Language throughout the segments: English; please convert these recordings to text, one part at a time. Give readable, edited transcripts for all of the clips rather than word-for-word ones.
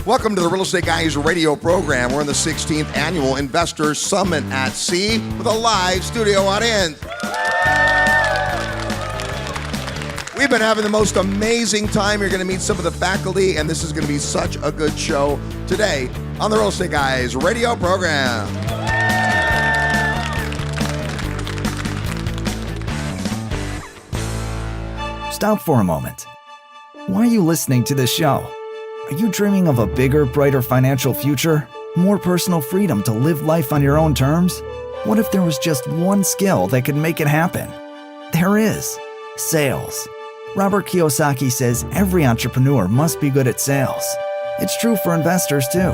Welcome to the Real Estate Guys radio program. We're in the 16th Annual Investor Summit at Sea with a live studio audience. We've been having the most amazing time. You're going to meet some of the faculty, and this is going to be such a good show today on the Real Estate Guys radio program. Stop for a moment. Why are you listening to this show? Are you dreaming of a bigger, brighter financial future? More personal freedom to live life on your own terms? What if there was just one skill that could make it happen? There is. Sales. Robert Kiyosaki says every entrepreneur must be good at sales. It's true for investors too.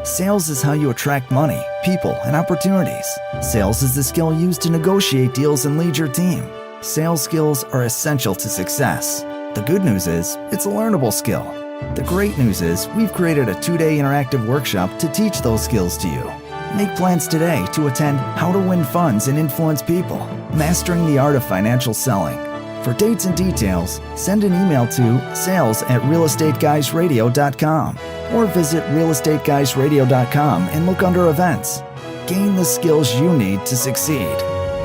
Sales is how you attract money, people, and opportunities. Sales is the skill used to negotiate deals and lead your team. Sales skills are essential to success. The good news is, it's a learnable skill. The great news is, we've created a 2-day interactive workshop to teach those skills to you. Make plans today to attend How to Win Funds and Influence People, Mastering the Art of Financial Selling. For dates and details, send an email to sales@realestateguysradio.com or visit realestateguysradio.com and look under events. Gain the skills you need to succeed.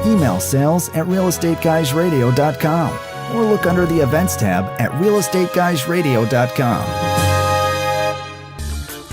Email sales@realestateguysradio.com or look under the events tab at realestateguysradio.com.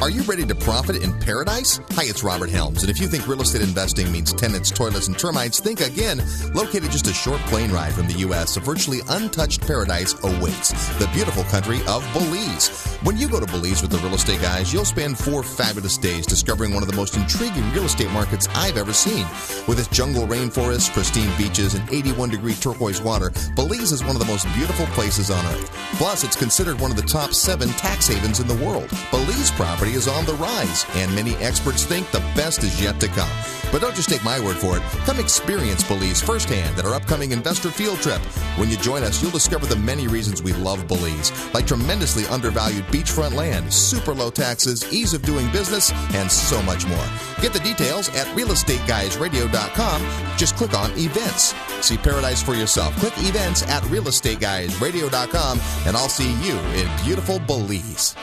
Are you ready to profit in paradise? Hi, it's Robert Helms, and if you think real estate investing means tenants, toilets, and termites, think again. Located just a short plane ride from the U.S., a virtually untouched paradise awaits, the beautiful country of Belize. When you go to Belize with the Real Estate Guys, you'll spend 4 fabulous days discovering one of the most intriguing real estate markets I've ever seen. With its jungle rainforests, pristine beaches, and 81-degree turquoise water, Belize is one of the most beautiful places on earth. Plus, it's considered one of the top 7 tax havens in the world. Belize property is on the rise, and many experts think the best is yet to come. But don't just take my word for it. Come experience Belize firsthand at our upcoming investor field trip. When you join us, you'll discover the many reasons we love Belize, like tremendously undervalued beachfront land, super low taxes, ease of doing business, and so much more. Get the details at realestateguysradio.com. Just click on events. See paradise for yourself. Click events at realestateguysradio.com, and I'll see you in beautiful Belize.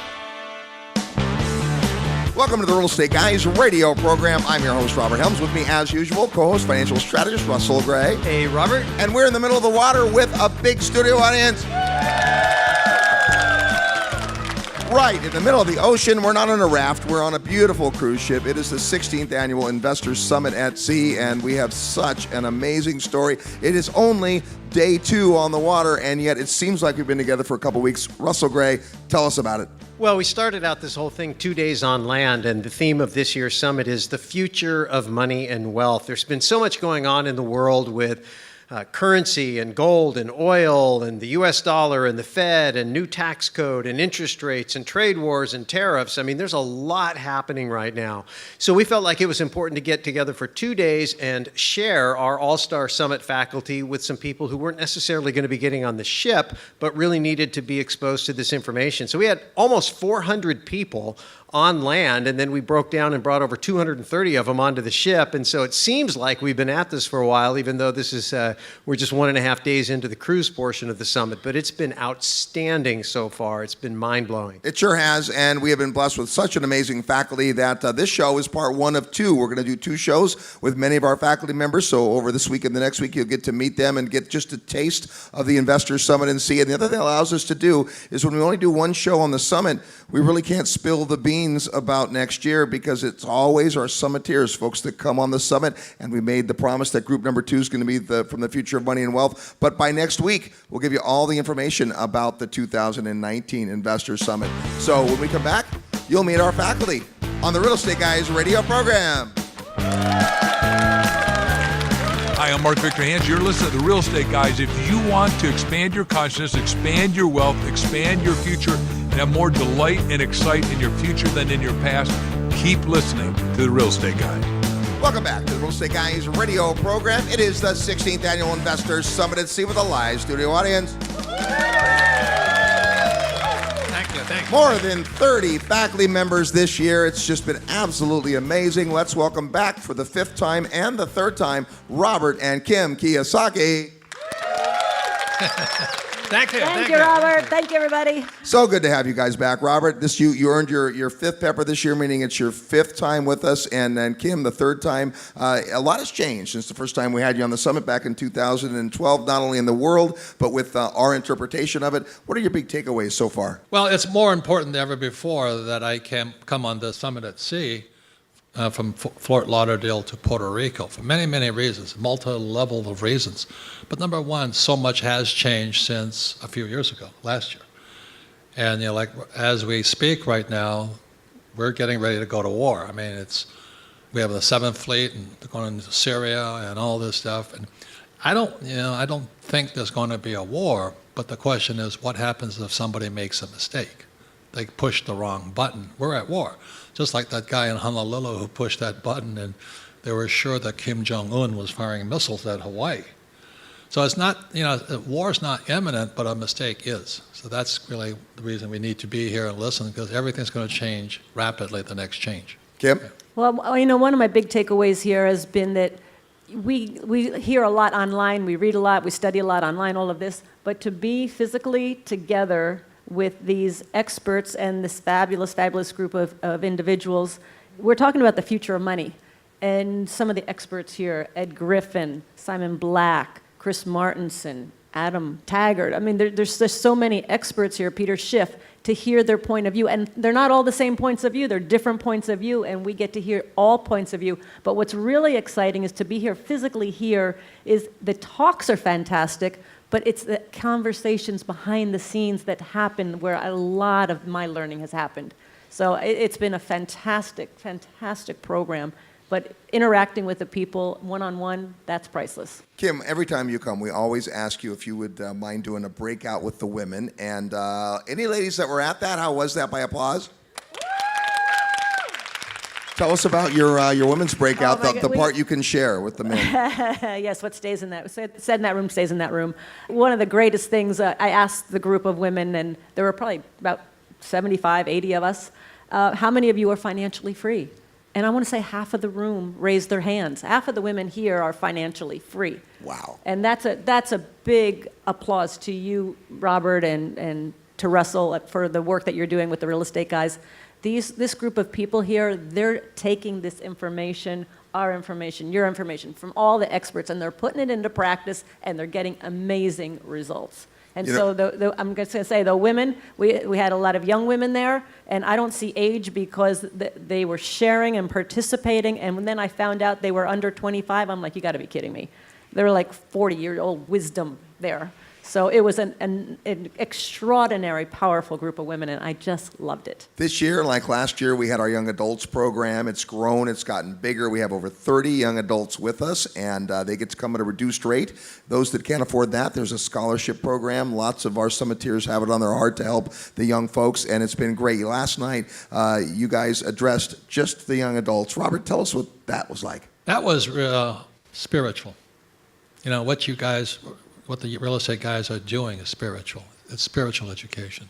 Welcome to the Real Estate Guys radio program. I'm your host, Robert Helms. With me, as usual, co-host, financial strategist, Russell Gray. Hey, Robert. And we're in the middle of the water with a big studio audience. Right, in the middle of the ocean. We're not on a raft. We're on a beautiful cruise ship. It is the 16th Annual Investors Summit at Sea, and we have such an amazing story. It is only day 2 on the water, and yet it seems like we've been together for a couple weeks. Russell Gray, tell us about it. Well, we started out this whole thing 2 days on land, and the theme of this year's summit is the future of money and wealth. There's been so much going on in the world with currency and gold and oil and the U.S. dollar and the Fed and new tax code and interest rates and trade wars and tariffs. I mean, there's a lot happening right now. So we felt like it was important to get together for 2 days and share our All-Star Summit faculty with some people who weren't necessarily going to be getting on the ship, but really needed to be exposed to this information. So we had almost 400 people on land, and then we broke down and brought over 230 of them onto the ship. And so it seems like we've been at this for a while, even though this is we're just 1.5 days into the cruise portion of the summit. But it's been outstanding so far. It's been mind-blowing. It sure has, and we have been blessed with such an amazing faculty that this show is part 1 of 2. We're going to do 2 shows with many of our faculty members. So over this week and the next week, you'll get to meet them and get just a taste of the Investors Summit and see. And the other thing that allows us to do is when we only do 1 show on the summit, we really can't spill the beans about next year because it's always our summiteers, folks that come on the summit, and we made the promise that group number 2 is going to be from the future of money and wealth. But by next week, we'll give you all the information about the 2019 Investors Summit. So when we come back, you'll meet our faculty on the Real Estate Guys radio program. Hi, I'm Mark Victor Hans. You're listening to the Real Estate Guys. If you want to expand your consciousness, expand your wealth, expand your future, and have more delight and excite in your future than in your past, keep listening to the Real Estate Guys. Welcome back to the Real Estate Guys radio program. It is the 16th Annual Investors Summit at Sea with a live studio audience. Thank you. More than 30 faculty members this year. It's just been absolutely amazing. Let's welcome back for the 5th time and the 3rd time, Robert and Kim Kiyosaki. Thank you. Thank you, Robert. Thank you, everybody. So good to have you guys back. Robert, you earned your fifth pepper this year, meaning it's your fifth time with us, and Kim, the third time. A lot has changed since the first time we had you on the summit back in 2012, not only in the world, but with our interpretation of it. What are your big takeaways so far? Well, it's more important than ever before that I can come on the summit at sea from Fort Lauderdale to Puerto Rico for many, many reasons, multi-level of reasons. But number one, so much has changed since a few years ago, last year. And like as we speak right now, we're getting ready to go to war. I mean, we have the 7th Fleet and they're going into Syria and all this stuff. And I don't think there's going to be a war. But the question is, what happens if somebody makes a mistake? They push the wrong button. We're at war. Just like that guy in Honolulu who pushed that button and they were sure that Kim Jong-un was firing missiles at Hawaii. So it's not, war is not imminent, but a mistake is. So that's really the reason we need to be here and listen, because everything's going to change rapidly, the next change. Kim? Yeah. Well, one of my big takeaways here has been that we hear a lot online, we read a lot, we study a lot online, all of this, but to be physically together with these experts and this fabulous, fabulous group of individuals, we're talking about the future of money. And some of the experts here, Ed Griffin, Simon Black, Chris Martenson, Adam Taggart. I mean, there's so many experts here, Peter Schiff, to hear their point of view. And they're not all the same points of view. They're different points of view, and we get to hear all points of view. But what's really exciting is to be here, physically here, is the talks are fantastic, but it's the conversations behind the scenes that happen where a lot of my learning has happened. So it's been a fantastic, fantastic program. But interacting with the people one-on-one, that's priceless. Kim, every time you come, we always ask you if you would mind doing a breakout with the women. And any ladies that were at that, how was that by applause? Tell us about your women's breakout, the part you can share with the men. Yes, what stays in that, said in that room stays in that room. One of the greatest things, I asked the group of women, and there were probably about 75, 80 of us, how many of you are financially free? And I want to say half of the room raised their hands. Half of the women here are financially free. Wow. And that's a big applause to you, Robert, and to Russell for the work that you're doing with the real estate guys. This group of people here, they're taking this information, our information, your information, from all the experts, and they're putting it into practice, and they're getting amazing results. And so I'm just going to say, the women, we had a lot of young women there, and I don't see age because they were sharing and participating, and then I found out they were under 25. I'm like, you got to be kidding me. They were like 40-year-old wisdom there. So it was an extraordinary, powerful group of women, and I just loved it. This year, like last year, we had our young adults program. It's grown. It's gotten bigger. We have over 30 young adults with us, and they get to come at a reduced rate. Those that can't afford that, there's a scholarship program. Lots of our summiteers have it on their heart to help the young folks, and it's been great. Last night, you guys addressed just the young adults. Robert, tell us what that was like. That was spiritual. What the real estate guys are doing is spiritual. It's spiritual education.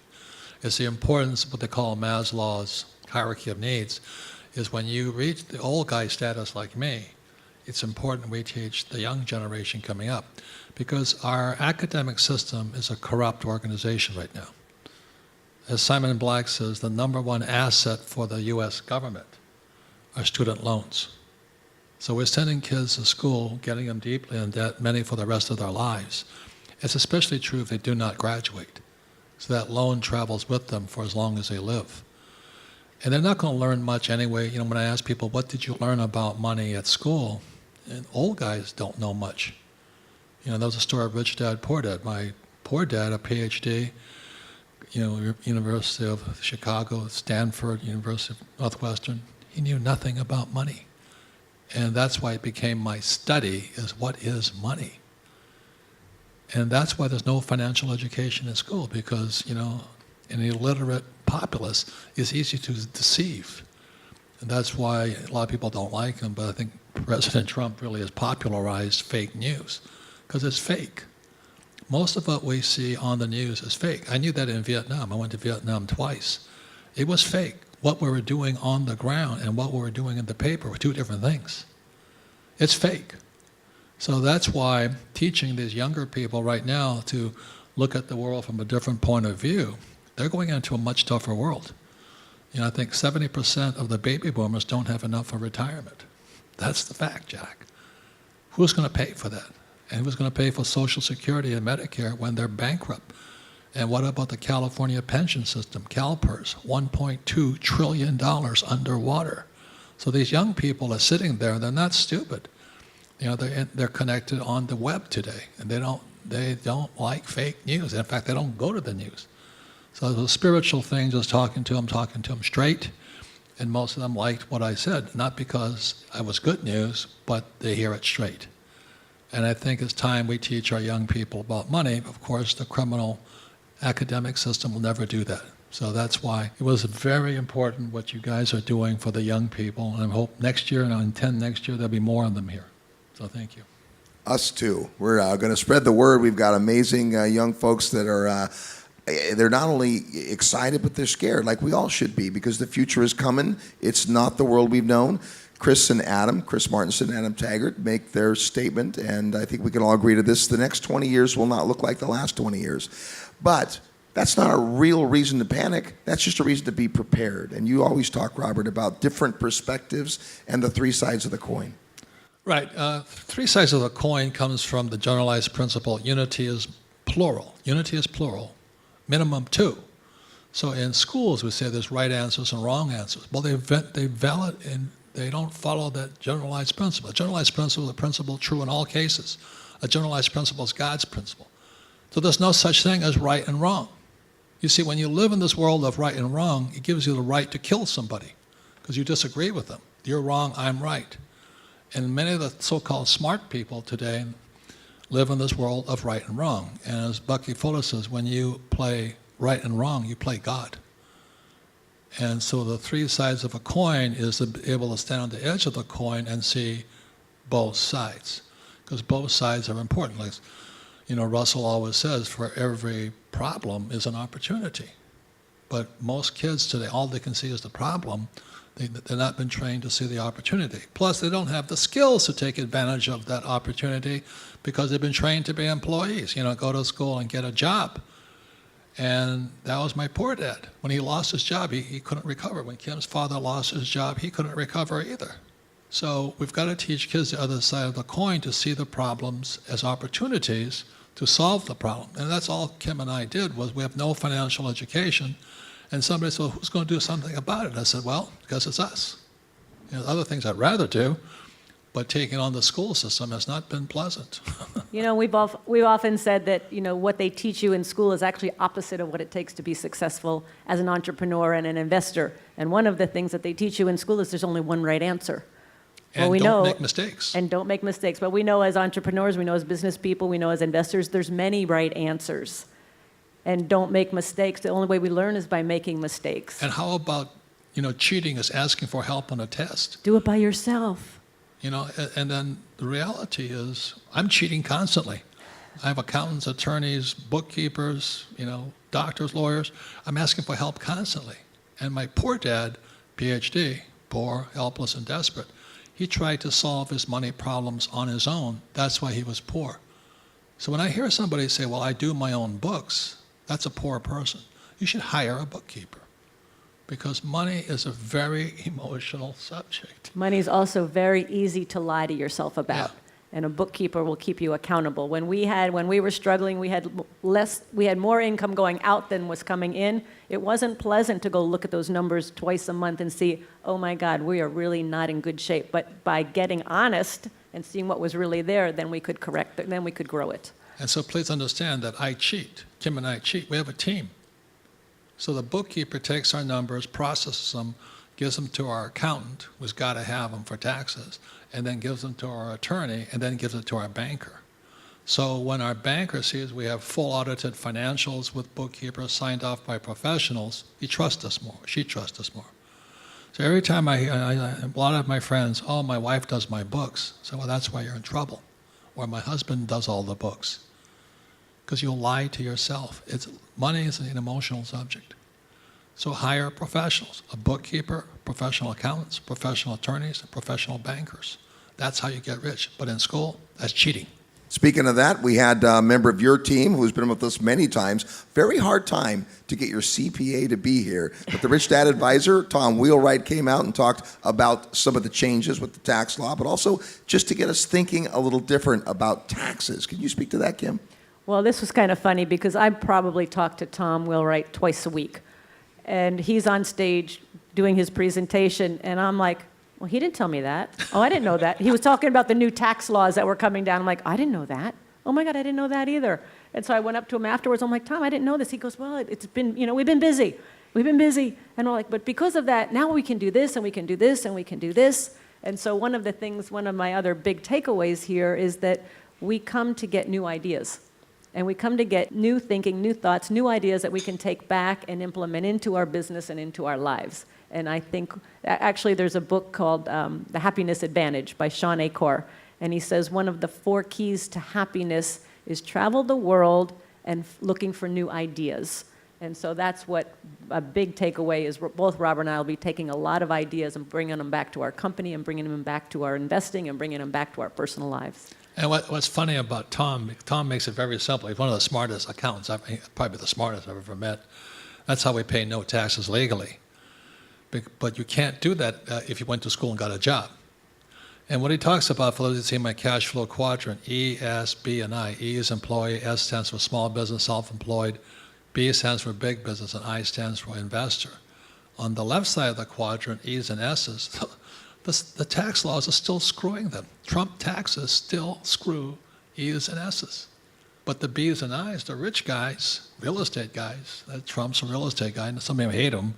It's the importance of what they call Maslow's hierarchy of needs, is when you reach the old guy status like me, it's important we teach the young generation coming up, because our academic system is a corrupt organization right now. As Simon Black says, the number one asset for the U.S. government are student loans. So we're sending kids to school, getting them deeply in debt, many for the rest of their lives. It's especially true if they do not graduate. So that loan travels with them for as long as they live. And they're not going to learn much anyway. When I ask people, what did you learn about money at school? And old guys don't know much. There was a story of Rich Dad, Poor Dad. My poor dad, a PhD, University of Chicago, Stanford, University of Northwestern, he knew nothing about money. And that's why it became my study, is what is money? And that's why there's no financial education in school, because, an illiterate populace is easy to deceive. And that's why a lot of people don't like him, but I think President Trump really has popularized fake news, because it's fake. Most of what we see on the news is fake. I knew that in Vietnam. I went to Vietnam twice. It was fake. What we were doing on the ground and what we were doing in the paper were two different things. It's fake. So that's why teaching these younger people right now to look at the world from a different point of view, they're going into a much tougher world. I think 70% of the baby boomers don't have enough for retirement. That's the fact, Jack. Who's going to pay for that? And who's going to pay for Social Security and Medicare when they're bankrupt? And what about the California pension system, CalPERS, $1.2 trillion underwater? So these young people are sitting there, they're not stupid. They're connected on the web today, and they don't like fake news. In fact, they don't go to the news. So the spiritual thing, just talking to them straight, and most of them liked what I said, not because I was good news, but they hear it straight. And I think it's time we teach our young people about money. Of course, the criminal academic system will never do that. So that's why it was very important what you guys are doing for the young people. And I hope next year, and I intend next year, there'll be more of them here. So thank you. Us too. We're going to spread the word. We've got amazing young folks that are, they're not only excited, but they're scared, like we all should be, because the future is coming. It's not the world we've known. Chris Martenson and Adam Taggart make their statement, and I think we can all agree to this. The next 20 years will not look like the last 20 years. But that's not a real reason to panic. That's just a reason to be prepared. And you always talk, Robert, about different perspectives and the three sides of the coin. Right. Three sides of the coin comes from the generalized principle, unity is plural. Unity is plural, minimum two. So in schools, we say there's right answers and wrong answers. Well, they valid and they don't follow that generalized principle. A generalized principle is a principle true in all cases. A generalized principle is God's principle. So there's no such thing as right and wrong. You see, when you live in this world of right and wrong, it gives you the right to kill somebody because you disagree with them. You're wrong, I'm right. And many of the so-called smart people today live in this world of right and wrong. And as Bucky Fuller says, when you play right and wrong, you play God. And so the three sides of a coin is to be able to stand on the edge of the coin and see both sides, because both sides are important. Like, Russell always says, for every problem is an opportunity. But most kids today, all they can see is the problem. They've not been trained to see the opportunity. Plus, they don't have the skills to take advantage of that opportunity because they've been trained to be employees. Go to school and get a job. And that was my poor dad. When he lost his job, he couldn't recover. When Kim's father lost his job, he couldn't recover either. So we've got to teach kids the other side of the coin to see the problems as opportunities to solve the problem. And that's all Kim and I did, was we have no financial education. And somebody said, well, who's going to do something about it? I said, well, because it's us. Other things I'd rather do, but taking on the school system has not been pleasant. We've often said that, what they teach you in school is actually opposite of what it takes to be successful as an entrepreneur and an investor. And one of the things that they teach you in school is there's only one right answer. And don't make mistakes. And don't make mistakes. But we know as entrepreneurs, we know as business people, we know as investors, there's many right answers. And don't make mistakes. The only way we learn is by making mistakes. And how about, cheating is asking for help on a test? Do it by yourself. And then the reality is I'm cheating constantly. I have accountants, attorneys, bookkeepers, doctors, lawyers. I'm asking for help constantly. And my poor dad, PhD, poor, helpless, and desperate, he tried to solve his money problems on his own. That's why he was poor. So when I hear somebody say, well, I do my own books, that's a poor person. You should hire a bookkeeper, because money is a very emotional subject. Money is also very easy to lie to yourself about. Yeah. And a bookkeeper will keep you accountable. When we were struggling, we had more income going out than was coming in. It wasn't pleasant to go look at those numbers twice a month and see, oh my God, we are really not in good shape. But by getting honest and seeing what was really there, then we could correct it, then we could grow it. And so please understand that I cheat. Kim and I cheat. We have a team. So the bookkeeper takes our numbers, processes them, gives them to our accountant, who's got to have them for taxes, and then gives them to our attorney, and then gives it to our banker. So when our banker sees we have full audited financials with bookkeepers signed off by professionals, he trusts us more, she trusts us more. So every time a lot of my friends, oh, my wife does my books. So, well, that's why you're in trouble. Or my husband does all the books. Because you'll lie to yourself. Money is an emotional subject. So hire professionals, a bookkeeper, professional accountants, professional attorneys, and professional bankers. That's how you get rich. But in school, that's cheating. Speaking of that, we had a member of your team who's been with us many times. Very hard time to get your CPA to be here. But the Rich Dad Advisor, Tom Wheelwright, came out and talked about some of the changes with the tax law, but also just to get us thinking a little different about taxes. Can you speak to that, Kim? Well, this was kind of funny because I probably talk to Tom Wheelwright twice a week. And he's on stage doing his presentation, and I'm like, well, he didn't tell me that. Oh, I didn't know that. He was talking about the new tax laws that were coming down. I'm like, I didn't know that. Oh my God, I didn't know that either. And so I went up to him afterwards. I'm like, Tom, I didn't know this. He goes, well, it's been, we've been busy. We've been busy. And I'm like, but because of that, now we can do this, and we can do this, and we can do this. And so one of my other big takeaways here is that we come to get new ideas. And we come to get new thinking, new thoughts, new ideas that we can take back and implement into our business and into our lives. And I think, actually, there's a book called The Happiness Advantage by Sean Acor. And he says one of the 4 keys to happiness is travel the world and looking for new ideas. And so that's what a big takeaway is. Both Robert and I will be taking a lot of ideas and bringing them back to our company and bringing them back to our investing and bringing them back to our personal lives. And what's funny about Tom makes it very simple. He's one of the smartest accountants, probably the smartest I've ever met. That's how we pay no taxes legally. But you can't do that if you went to school and got a job. And what he talks about, for those who see my cash flow quadrant, E, S, B, and I. E is employee, S stands for small business, self-employed, B stands for big business, and I stands for investor. On the left side of the quadrant, E's and S's, the tax laws are still screwing them. Trump taxes still screw E's and S's. But the B's and I's, the rich guys, real estate guys, Trump's a real estate guy, and some of them hate him,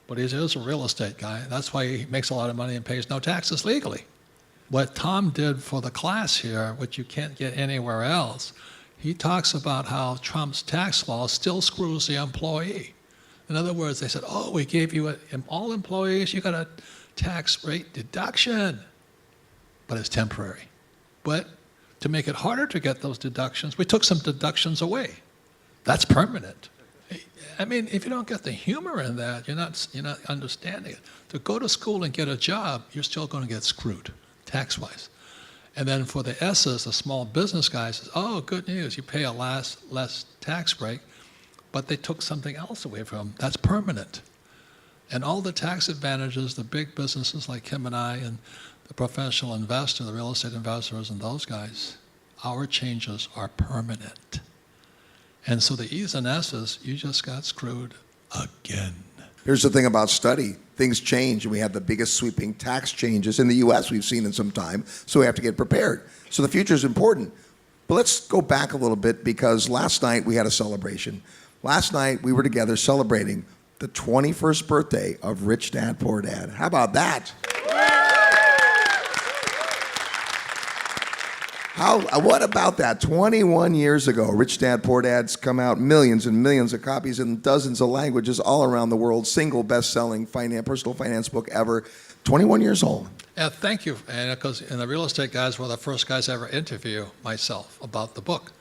but he is a real estate guy. That's why he makes a lot of money and pays no taxes legally. What Tom did for the class here, which you can't get anywhere else, he talks about how Trump's tax law still screws the employee. In other words, they said, oh, we gave you, all employees, you got a tax rate deduction, but it's temporary. But to make it harder to get those deductions, we took some deductions away. That's permanent. I mean, if you don't get the humor in that, you're not understanding it. To go to school and get a job, you're still going to get screwed, tax-wise. And then for the S's, the small business guys, oh, good news, you pay a less tax break, but they took something else away from them. That's permanent. And all the tax advantages, the big businesses like Kim and I, and the professional investor, the real estate investors, and those guys, our changes are permanent. And so the E's and S's, you just got screwed again. Here's the thing about study. Things change, and we have the biggest sweeping tax changes in the U.S. we've seen in some time, so we have to get prepared. So the future is important. But let's go back a little bit, because last night we had a celebration. Last night we were together celebrating the 21st birthday of Rich Dad, Poor Dad. How about that? What about that? 21 years ago, Rich Dad, Poor Dad's come out, millions and millions of copies in dozens of languages all around the world, single best-selling personal finance book ever. 21 years old. Yeah, thank you. And because the real estate guys were the first guys I ever interview myself about the book.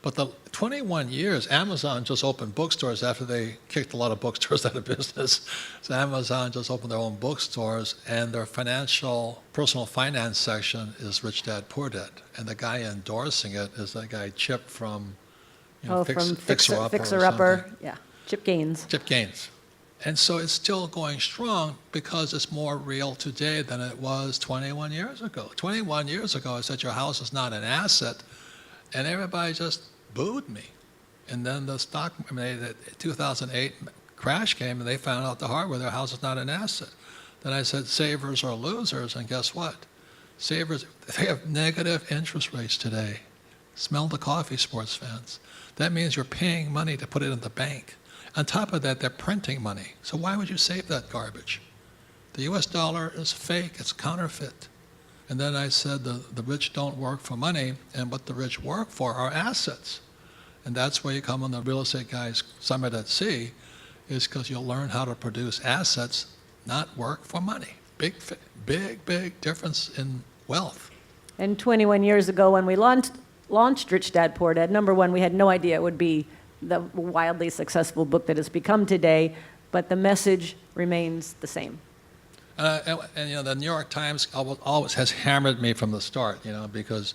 But the 21 years, Amazon just opened bookstores after they kicked a lot of bookstores out of business. So Amazon just opened their own bookstores, and their personal finance section is Rich Dad, Poor Dad. And the guy endorsing it is that guy Chip from, Fixer Upper. Yeah, Chip Gaines. Chip Gaines. And so it's still going strong because it's more real today than it was 21 years ago. 21 years ago, I said your house is not an asset. And everybody just booed me. And then the 2008 crash came, and they found out the hard way, their house is not an asset. Then I said, savers are losers, and guess what? Savers, they have negative interest rates today. Smell the coffee, sports fans. That means you're paying money to put it in the bank. On top of that, they're printing money. So why would you save that garbage? The US dollar is fake, it's counterfeit. And then I said the rich don't work for money, and what the rich work for are assets. And that's where you come on the Real Estate Guys Summit at Sea, is because you'll learn how to produce assets, not work for money. Big difference in wealth. And 21 years ago when we launched Rich Dad, Poor Dad, number one, we had no idea it would be the wildly successful book that it's become today, but the message remains the same. And the New York Times always has hammered me from the start, because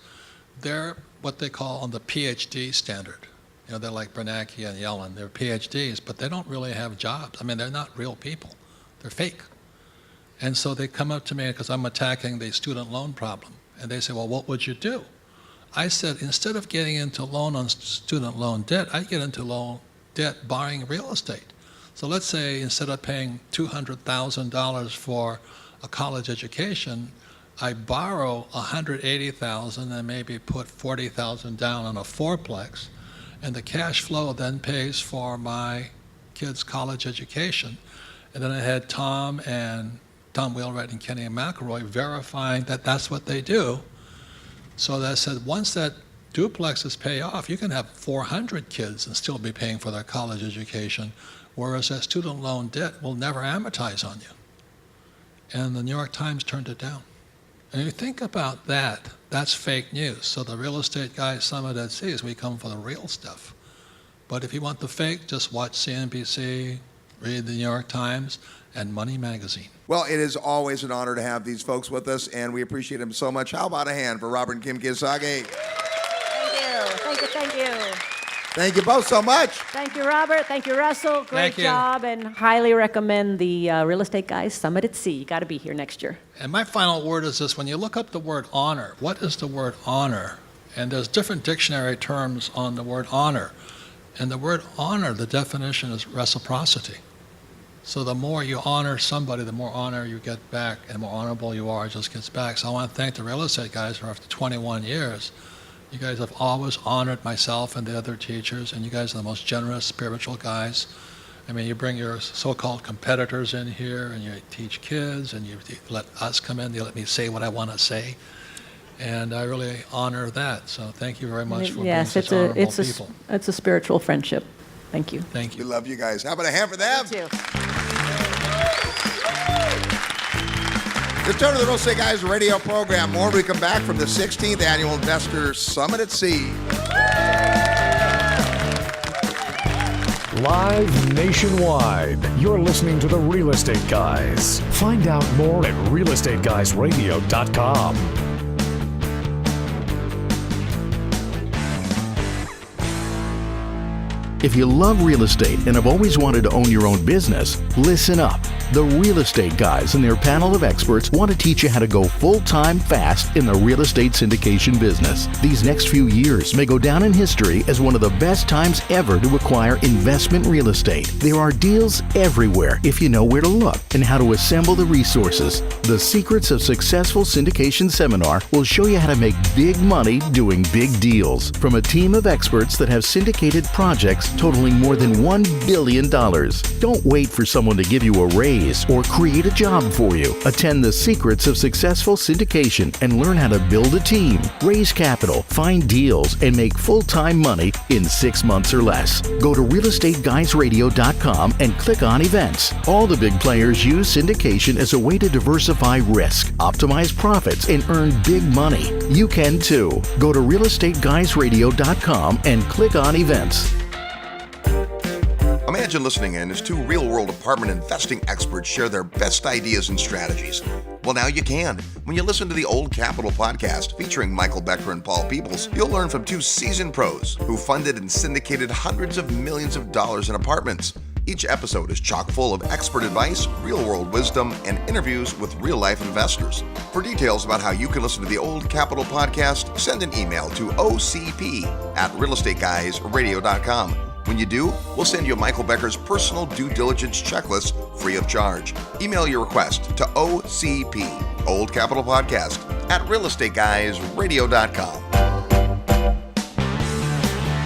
they're what they call on the PhD standard. They're like Bernanke and Yellen. They're PhDs, but they don't really have jobs. I mean, they're not real people. They're fake. And so they come up to me because I'm attacking the student loan problem. And they say, well, what would you do? I said, instead of getting into loan on student loan debt, I get into loan debt buying real estate. So let's say instead of paying $200,000 for a college education, I borrow $180,000 and maybe put $40,000 down on a fourplex, and the cash flow then pays for my kids' college education. And then I had Tom Wheelwright and Kenny McElroy verifying that that's what they do. So that said, once that duplexes pay off, you can have 400 kids and still be paying for their college education, whereas that student loan debt will never amortize on you. And the New York Times turned it down. And if you think about that, that's fake news. So the real estate guys summit at sea is we come for the real stuff. But if you want the fake, just watch CNBC, read the New York Times, and Money Magazine. Well, it is always an honor to have these folks with us, and we appreciate them so much. How about a hand for Robert and Kim Kiyosaki? Thank you. Thank you both so much. Thank you, Robert. Thank you, Russell. Great Thank you. job, and highly recommend the Real Estate Guys Summit at Sea. You got to be here next year. And my final word is this: when you look up the word honor, what is the word honor? And there's different dictionary terms on the word honor. And the word honor, the definition is reciprocity. So the more you honor somebody, the more honor you get back, and the more honorable you are, it just gets back. So I want to thank the real estate guys for after 21 years. You guys have always honored myself and the other teachers, and you guys are the most generous, spiritual guys. I mean, you bring your so-called competitors in here, and you teach kids, and you let us come in, you let me say what I want to say. And I really honor that. So thank you very much for being such honorable people. It's a spiritual friendship. Thank you. Thank We you. love you guys. How about a hand for them? Thank you. Return to the Real Estate Guys radio program. More when we come back from the 16th Annual Investor Summit at Sea. Live nationwide, you're listening to the Real Estate Guys. Find out more at realestateguysradio.com. If you love real estate and have always wanted to own your own business, listen up. The Real Estate Guys and their panel of experts want to teach you how to go full-time fast in the real estate syndication business. These next few years may go down in history as one of the best times ever to acquire investment real estate. There are deals everywhere if you know where to look and how to assemble the resources. The Secrets of Successful Syndication seminar will show you how to make big money doing big deals from a team of experts that have syndicated projects totaling more than $1 billion. Don't wait for someone to give you a raise or create a job for you. Attend the Secrets of Successful Syndication and learn how to build a team, raise capital, find deals, and make full-time money in 6 months or less. Go to realestateguysradio.com and click on events. All the big players use syndication as a way to diversify risk, optimize profits, and earn big money. You can too. Go to realestateguysradio.com and click on events. Imagine listening in as two real-world apartment investing experts share their best ideas and strategies. Well, now you can. When you listen to the Old Capital podcast featuring Michael Becker and Paul Peebles, you'll learn from two seasoned pros who funded and syndicated hundreds of millions of dollars in apartments. Each episode is chock full of expert advice, real-world wisdom, and interviews with real-life investors. For details about how you can listen to the Old Capital podcast, send an email to ocp@realestateguysradio.com. When you do, we'll send you Michael Becker's personal due diligence checklist free of charge. Email your request to OCP, Old Capital Podcast, @realestateguysradio.com.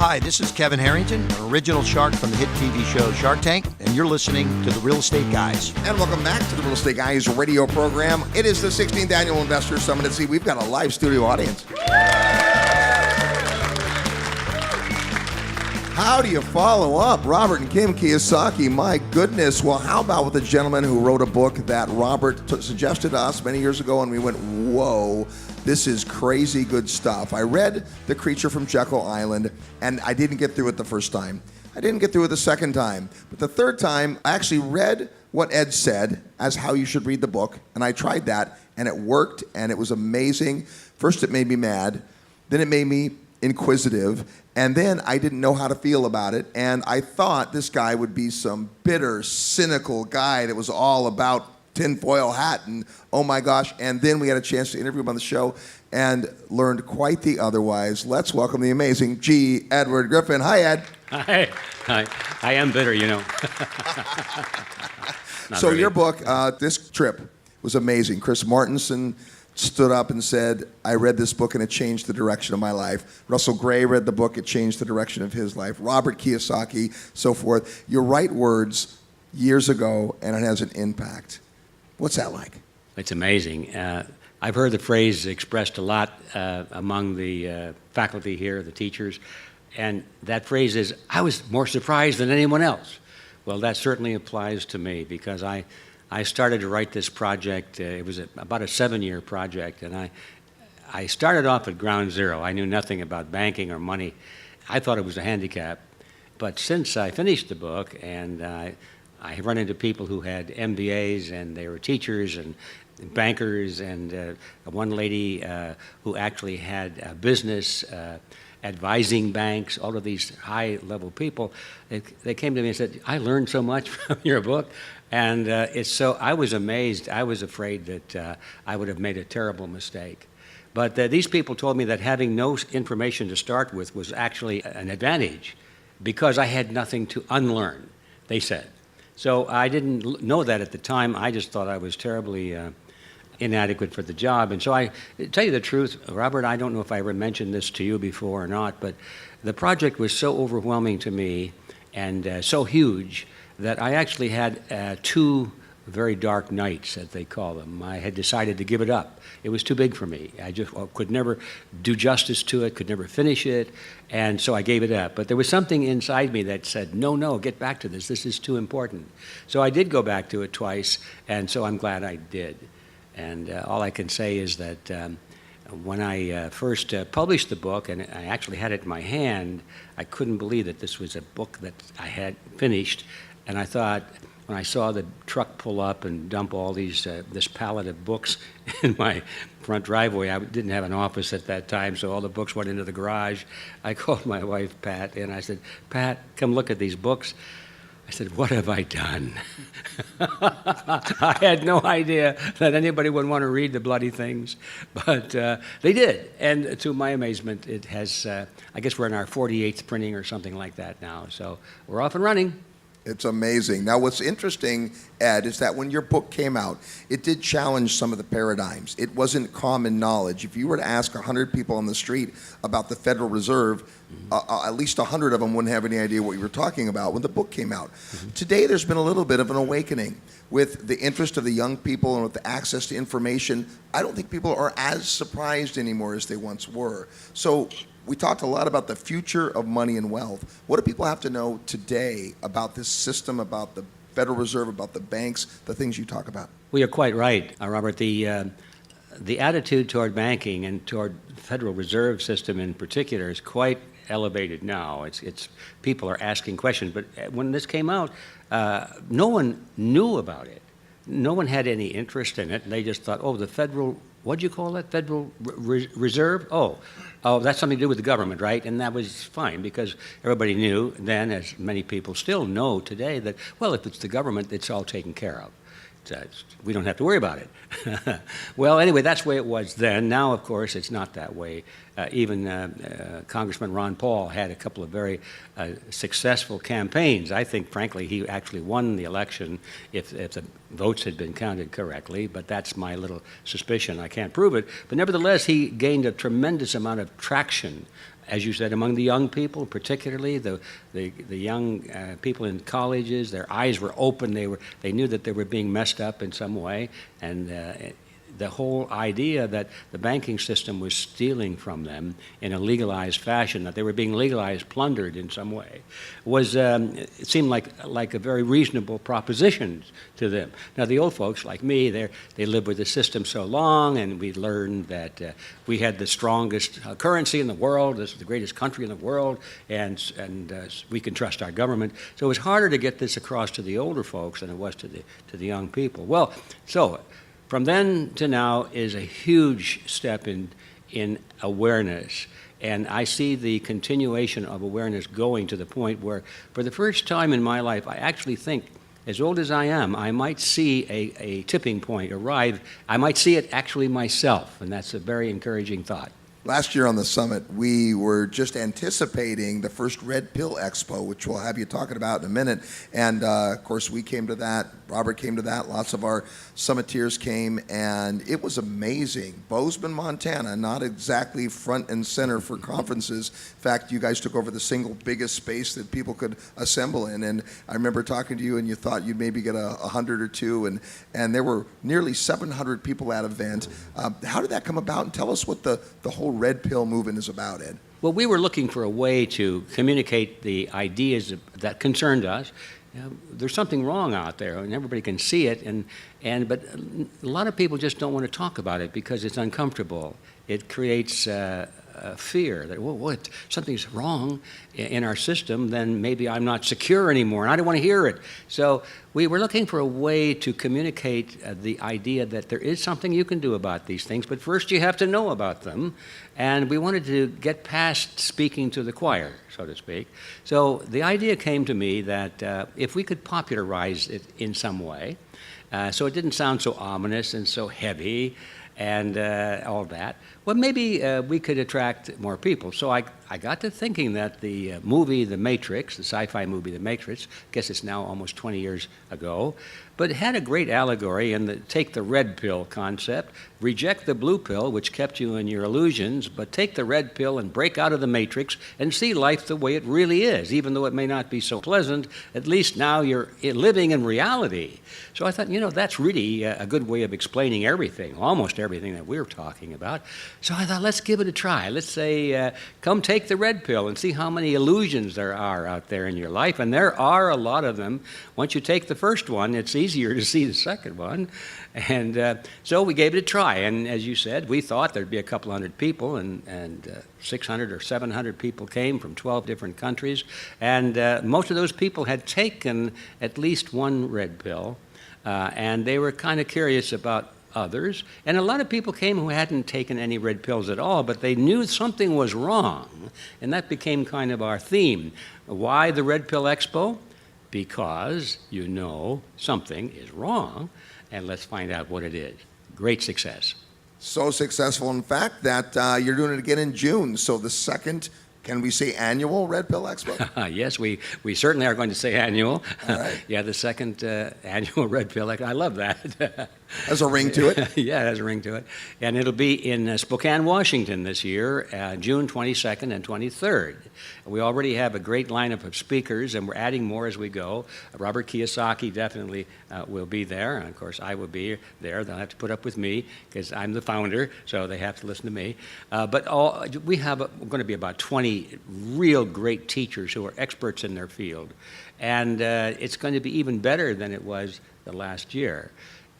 Hi, this is Kevin Harrington, an original shark from the hit TV show Shark Tank, and you're listening to the Real Estate Guys. And welcome back to the Real Estate Guys radio program. It is the 16th Annual Investor Summit at Sea. We've got a live studio audience. How do you follow up? Robert and Kim Kiyosaki, my goodness. Well, how about with a gentleman who wrote a book that Robert suggested to us many years ago, and we went, whoa, this is crazy good stuff. I read The Creature from Jekyll Island, and I didn't get through it the first time. I didn't get through it the second time. But the third time, I actually read what Ed said as how you should read the book, and I tried that, and it worked, and it was amazing. First, it made me mad. Then it made me inquisitive, and then I didn't know how to feel about it, and I thought this guy would be some bitter, cynical guy that was all about tinfoil hat and oh my gosh. And then we had a chance to interview him on the show and learned quite the otherwise. Let's welcome the amazing G. Edward Griffin. Hi, Ed. Hi. I am bitter, you know. So really. Your book, this trip was amazing. Chris Martenson stood up and said, I read this book and it changed the direction of my life. Russell Gray read the book, it changed the direction of his life. Robert Kiyosaki, so forth. You write words years ago and it has an impact. What's that like? It's amazing. I've heard the phrase expressed a lot among the faculty here, the teachers, and that phrase is, I was more surprised than anyone else. Well, that certainly applies to me because I started to write this project. It was about a 7-year project, and I started off at ground zero. I knew nothing about banking or money. I thought it was a handicap. But since I finished the book, and I run into people who had MBAs, and they were teachers and bankers, and one lady who actually had a business advising banks, all of these high-level people, they came to me and said, I learned so much from your book. And I was amazed. I was afraid that I would have made a terrible mistake. But these people told me that having no information to start with was actually an advantage because I had nothing to unlearn, they said. So I didn't know that at the time. I just thought I was terribly inadequate for the job. And so I tell you the truth, Robert, I don't know if I ever mentioned this to you before or not, but the project was so overwhelming to me and so huge that I actually had 2 very dark nights, as they call them. I had decided to give it up. It was too big for me. I just could never do justice to it, could never finish it, and so I gave it up. But there was something inside me that said, no, get back to this. This is too important. So I did go back to it twice, and so I'm glad I did. And all I can say is that when I first published the book, and I actually had it in my hand, I couldn't believe that this was a book that I had finished. And I thought, when I saw the truck pull up and dump all these this pallet of books in my front driveway, I didn't have an office at that time, so all the books went into the garage. I called my wife, Pat, and I said, Pat, come look at these books. I said, what have I done? I had no idea that anybody would want to read the bloody things, but they did. And to my amazement, it has, I guess we're in our 48th printing or something like that now, so we're off and running. It's amazing. Now, what's interesting, Ed, is that when your book came out, it did challenge some of the paradigms. It wasn't common knowledge. If you were to ask 100 people on the street about the Federal Reserve, at least 100 of them wouldn't have any idea what you were talking about when the book came out. Today, there's been a little bit of an awakening with the interest of the young people and with the access to information. I don't think people are as surprised anymore as they once were. So we talked a lot about the future of money and wealth. What do people have to know today about this system, about the Federal Reserve, about the banks, the things you talk about? Well, you're quite right, Robert. The attitude toward banking and toward Federal Reserve System in particular is quite elevated now. It's people are asking questions. But when this came out, no one knew about it. No one had any interest in it. They just thought, the Federal, what'd you call that? Federal Reserve? Oh, that's something to do with the government, right? And that was fine because everybody knew then, as many people still know today, that, well, if it's the government, it's all taken care of. We don't have to worry about it. Well, anyway, that's the way it was then. Now, of course, it's not that way. Even Congressman Ron Paul had a couple of very successful campaigns. I think, frankly, he actually won the election if the votes had been counted correctly, but that's my little suspicion. I can't prove it. But nevertheless, he gained a tremendous amount of traction, as you said, among the young people, particularly the young people in colleges. Their eyes were open. They knew that they were being messed up in some way, and the whole idea that the banking system was stealing from them in a legalized fashion, that they were being legalized, plundered in some way, was it seemed like a very reasonable proposition to them. Now, the old folks like me, they lived with the system so long, and we learned that we had the strongest currency in the world. This is the greatest country in the world, and we can trust our government. So it was harder to get this across to the older folks than it was to the young people. Well, so from then to now is a huge step in in awareness. And I see the continuation of awareness going to the point where, for the first time in my life, I actually think, as old as I am, I might see a tipping point arrive. I might see it actually myself, and that's a very encouraging thought. Last year on the summit, we were just anticipating the first Red Pill Expo, which we'll have you talking about in a minute. And of course, we came to that. Robert came to that. Lots of our summiteers came, and it was amazing. Bozeman, Montana, not exactly front and center for conferences. In fact, you guys took over the single biggest space that people could assemble in. And I remember talking to you, and you thought you'd maybe get 100 or two, and there were nearly 700 people at that event. How did that come about? And tell us what the whole Red Pill movement is about, Ed. Well, we were looking for a way to communicate the ideas that concerned us. There's something wrong out there, and everybody can see it, but a lot of people just don't want to talk about it because it's uncomfortable. It creates fear that, well, what, something's wrong in our system, then maybe I'm not secure anymore, and I don't want to hear it. So we were looking for a way to communicate the idea that there is something you can do about these things, but first you have to know about them. And we wanted to get past speaking to the choir, so to speak. So the idea came to me that if we could popularize it in some way, so it didn't sound so ominous and so heavy and all that, well, maybe we could attract more people. So I got to thinking that the movie The Matrix, the sci-fi movie The Matrix, I guess it's now almost 20 years ago, but it had a great allegory in take the red pill concept, reject the blue pill, which kept you in your illusions, but take the red pill and break out of the matrix and see life the way it really is. Even though it may not be so pleasant, at least now you're living in reality. So I thought, that's really a good way of explaining everything, almost everything that we're talking about. So I thought, let's give it a try. Let's say, come take the red pill and see how many illusions there are out there in your life. And there are a lot of them. Once you take the first one, it's easier to see the second one. And so we gave it a try. And as you said, we thought there'd be a couple hundred people, and 600 or 700 people came from 12 different countries. And most of those people had taken at least one red pill, and they were kind of curious about others. And a lot of people came who hadn't taken any red pills at all, but they knew something was wrong. And that became kind of our theme. Why the Red Pill Expo? Because something is wrong, and let's find out what it is. Great success. So successful, in fact, that you're doing it again in June. So the second, can we say annual Red Pill Expo? Yes, we certainly are going to say annual. All right. Yeah, the second annual Red Pill Expo. I love that. Has a ring to it? Yeah, it has a ring to it. And it'll be in Spokane, Washington this year, June 22nd and 23rd. We already have a great lineup of speakers, and we're adding more as we go. Robert Kiyosaki definitely will be there. And of course, I will be there. They'll have to put up with me because I'm the founder, so they have to listen to me. But we're going to be about 20 real great teachers who are experts in their field. And it's going to be even better than it was the last year.